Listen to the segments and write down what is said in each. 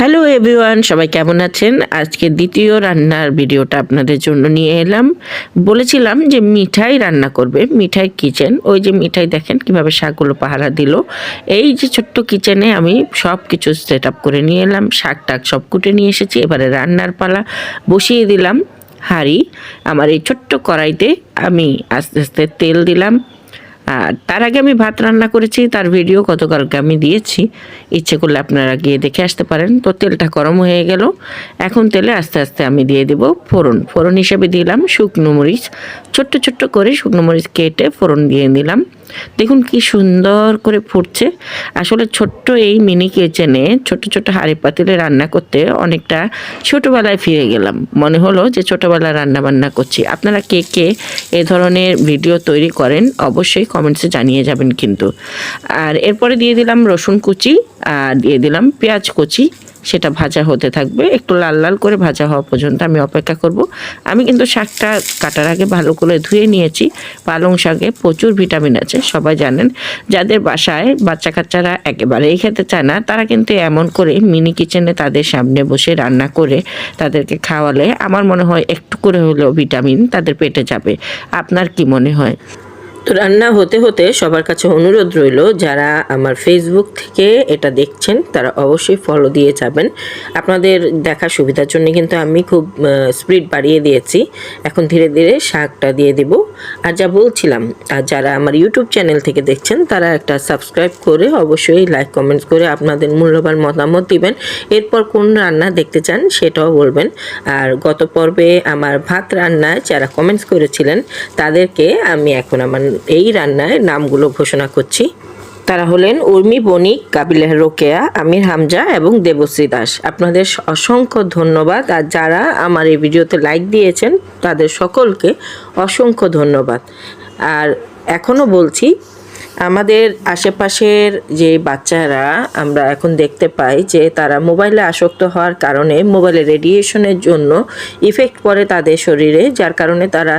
Hello everyone, সবাই কেমন আছেন? আজকে দ্বিতীয় রান্নার ভিডিওটা আপনাদের জন্য নিয়ে এলাম। বলেছিলাম যে মিঠাই রান্না করবে, মিঠাই কিচেন। ওই যে মিঠাই দেখেন কিভাবে শাকগুলো পাহারা দিল। এই যে ছোট্ট কিচেনে আমি সব কিছু সেট আপ করে নিয়ে এলাম, শাক টাক সব কুটে নিয়ে এসেছি। এবারে রান্নার পালা, বসিয়ে দিলাম হাঁড়ি। আমার এই ছোট্ট কড়াইতে আমি আস্তে আস্তে তেল দিলাম। আর তার আগে আমি ভাত রান্না করেছি, তার ভিডিও গতকালকে আমি দিয়েছি, ইচ্ছে করলে আপনারা গিয়ে দেখে আসতে পারেন। তো তেলটা গরম হয়ে গেল, এখন তেলে আস্তে আস্তে আমি দিয়ে দেব ফোড়ন। ফোড়ন হিসেবে দিলাম শুকনো মরিচ, ছোট্ট ছোট্ট করে শুকনো মরিচ কেটে ফোড়ন দিয়ে দিলাম। দেখুন কি সুন্দর করে ফুটছে। আসলে ছোট্ট এই মিনি কিচেনে ছোট ছোট হাঁড়ি পাতিলে রান্না করতে অনেকটা ছোটোবেলায় ফিরে গেলাম, মনে হলো যে ছোটোবেলায় রান্না বান্না করছি। আপনারা কে কে এ ধরনের ভিডিও তৈরি করেন অবশ্যই কমেন্টসে জানিয়ে যাবেন কিন্তু। আর এরপরে দিয়ে দিলাম রসুন কুচি, আর দিয়ে দিলাম পেঁয়াজ কুচি। সেটা ভাজা হতে থাকবে, একটু লাল লাল করে ভাজা হওয়া পর্যন্ত আমি অপেক্ষা করব। আমি কিন্তু শাকটা কাটার আগে ভালো করে ধুয়ে নিয়েছি। পালং শাকে প্রচুর ভিটামিন আছে, সবাই জানেন। যাদের বাসায় বাচ্চা কাচ্চারা একেবারেই খেতে চায় না, তারা কিন্তু এমন করে মিনি কিচেনে তাদের সামনে বসে রান্না করে তাদেরকে খাওয়ালে আমার মনে হয় একটু করে হলেও ভিটামিন তাদের পেটে যাবে। আপনার কি মনে হয়? তো রান্না হতে হতে সবার কাছে অনুরোধ রইল, যারা আমার ফেসবুক থেকে এটা দেখছেন তারা অবশ্যই ফলো দিয়ে যাবেন। আপনাদের দেখার সুবিধার জন্য কিন্তু আমি খুব স্পিড বাড়িয়ে দিয়েছি। এখন ধীরে ধীরে শাকটা দিয়ে দেব। আর যা বলছিলাম, আর যারা আমার ইউটিউব চ্যানেল থেকে দেখছেন তারা একটা সাবস্ক্রাইব করে অবশ্যই লাইক কমেন্টস করে আপনাদের মূল্যবান মতামত দিবেন। এরপর কোন রান্না দেখতে চান সেটাও বলবেন। আর গত পর্বে আমার ভাত রান্নায় যারা কমেন্টস করেছিলেন তাদেরকে আমি এখন আমার এই রান্নার নামগুলো ঘোষণা করছি। তারা হলেন উর্মি বণিক, কাবিলা রোকেয়া, আমির হামজা এবং দেবশ্রী দাস। আপনাদের অসংখ্য ধন্যবাদ। আর যারা আমার এই ভিডিওতে লাইক দিয়েছেন তাদের সকলকে অসংখ্য ধন্যবাদ। আর এখনও বলছি, আমাদের আশেপাশের যে বাচ্চারা আমরা এখন দেখতে পাই যে তারা মোবাইলে আসক্ত হওয়ার কারণে মোবাইলের রেডিয়েশনের জন্য ইফেক্ট পড়ে তাদের শরীরে, যার কারণে তারা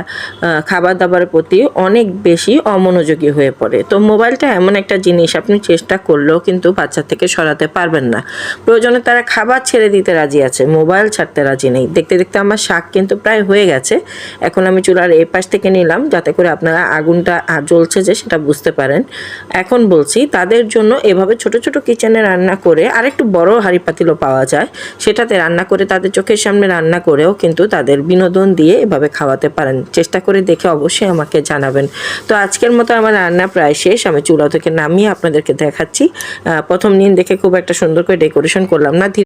খাবার দাবারের প্রতি অনেক বেশি অমনোযোগী হয়ে পড়ে। তো মোবাইলটা এমন একটা জিনিস, আপনি চেষ্টা করলেও কিন্তু বাচ্চা থেকে সরাতে পারবেন না। প্রয়োজনে তারা খাবার ছেড়ে দিতে রাজি আছে, মোবাইল ছাড়তে রাজি নেই। দেখতে দেখতে আমার শাক কিন্তু প্রায় হয়ে গেছে। এখন আমি চুলার এই পাশ থেকে নিলাম যাতে করে আপনারা আগুনটা জ্বলছে যে সেটা বুঝতে পারেন। এখন বলছি, তাদের জন্য এভাবে ছোট ছোট কিচেনে রান্না করে, আরেকটু বড় হাঁড়ি পাতিলও পাওয়া যায়, সেটাতে রান্না করে তাদের চোখের সামনে রান্না করেও কিন্তু তাদের বিনোদন দিয়ে এভাবে খাওয়াতে পারেন। চেষ্টা করে দেখে অবশ্যই আমাকে জানাবেন। তো আজকের মতো আমার রান্না প্রায় শেষ। আমি চুলা থেকে নামিয়ে আপনাদেরকে দেখাচ্ছি। প্রথম দিন দেখে খুব একটা সুন্দর করে ডেকোরেশন করলাম না।